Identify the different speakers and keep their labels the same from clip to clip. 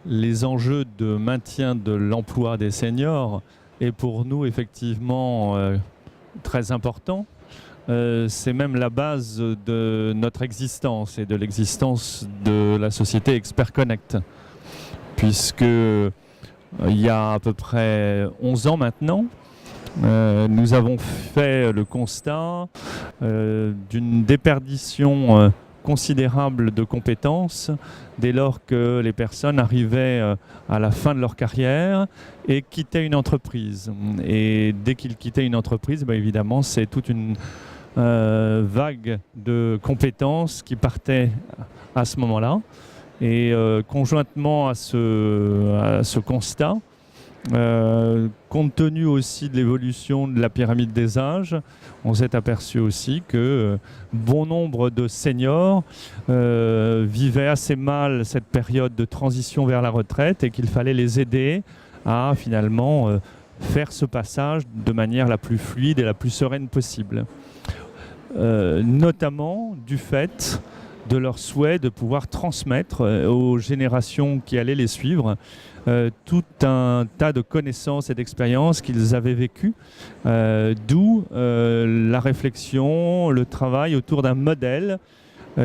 Speaker 1: les enjeux de maintien de l'emploi des seniors est pour nous effectivement très important. C'est même la base de notre existence et de l'existence de la société Expert Connect, puisque il y a à peu près 11 ans maintenant, nous avons fait le constat d'une déperdition considérable de compétences dès lors que les personnes arrivaient à la fin de leur carrière et quittaient une entreprise. Et dès qu'ils quittaient une entreprise, évidemment, c'est toute une vague de compétences qui partait à ce moment-là. Et conjointement à ce constat, compte tenu aussi de l'évolution de la pyramide des âges, on s'est aperçu aussi que bon nombre de seniors vivaient assez mal cette période de transition vers la retraite et qu'il fallait les aider à finalement faire ce passage de manière la plus fluide et la plus sereine possible. Notamment du fait de leur souhait de pouvoir transmettre aux générations qui allaient les suivre tout un tas de connaissances et d'expériences qu'ils avaient vécues, d'où la réflexion, le travail autour d'un modèle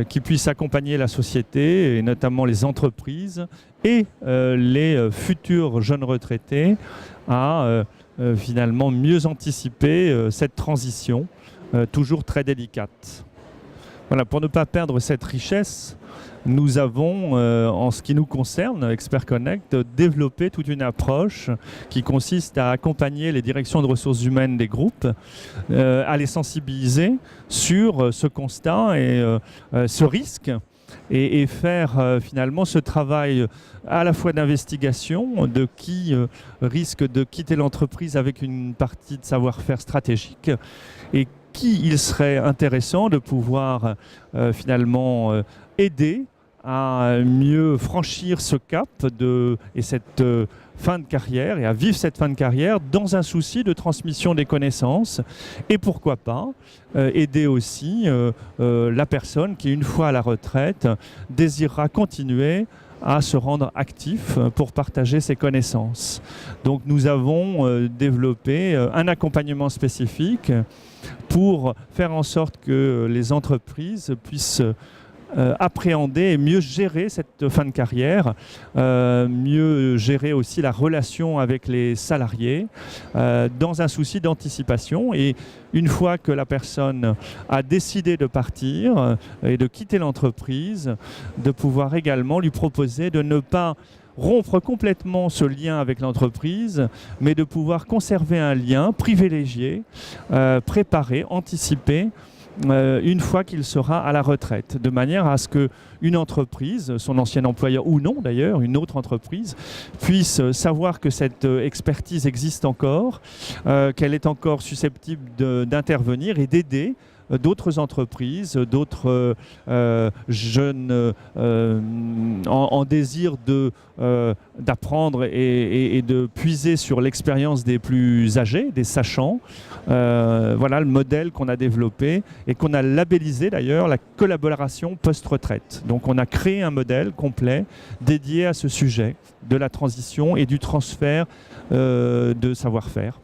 Speaker 1: qui puisse accompagner la société, et notamment les entreprises et les futurs jeunes retraités à finalement mieux anticiper cette transition, toujours très délicate. Voilà, pour ne pas perdre cette richesse, nous avons, en ce qui nous concerne, Expert Connect, développé toute une approche qui consiste à accompagner les directions de ressources humaines des groupes, à les sensibiliser sur ce constat et ce risque, et faire finalement ce travail à la fois d'investigation de qui risque de quitter l'entreprise avec une partie de savoir-faire stratégique et qui il serait intéressant de pouvoir finalement aider à mieux franchir ce cap et cette fin de carrière et à vivre cette fin de carrière dans un souci de transmission des connaissances et pourquoi pas aider aussi la personne qui une fois à la retraite désirera continuer à se rendre actif pour partager ses connaissances. Donc nous avons développé un accompagnement spécifique pour faire en sorte que les entreprises puissent appréhender et mieux gérer cette fin de carrière, mieux gérer aussi la relation avec les salariés dans un souci d'anticipation. Et une fois que la personne a décidé de partir et de quitter l'entreprise, de pouvoir également lui proposer de ne pas rompre complètement ce lien avec l'entreprise, mais de pouvoir conserver un lien privilégié, préparé, anticipé, une fois qu'il sera à la retraite, de manière à ce qu'une entreprise, son ancien employeur ou non d'ailleurs, une autre entreprise, puisse savoir que cette expertise existe encore, qu'elle est encore susceptible d'intervenir et d'aider d'autres entreprises, d'autres jeunes en désir d'apprendre et de puiser sur l'expérience des plus âgés, des sachants. Voilà le modèle qu'on a développé et qu'on a labellisé d'ailleurs la collaboration post-retraite. Donc on a créé un modèle complet dédié à ce sujet de la transition et du transfert de savoir-faire.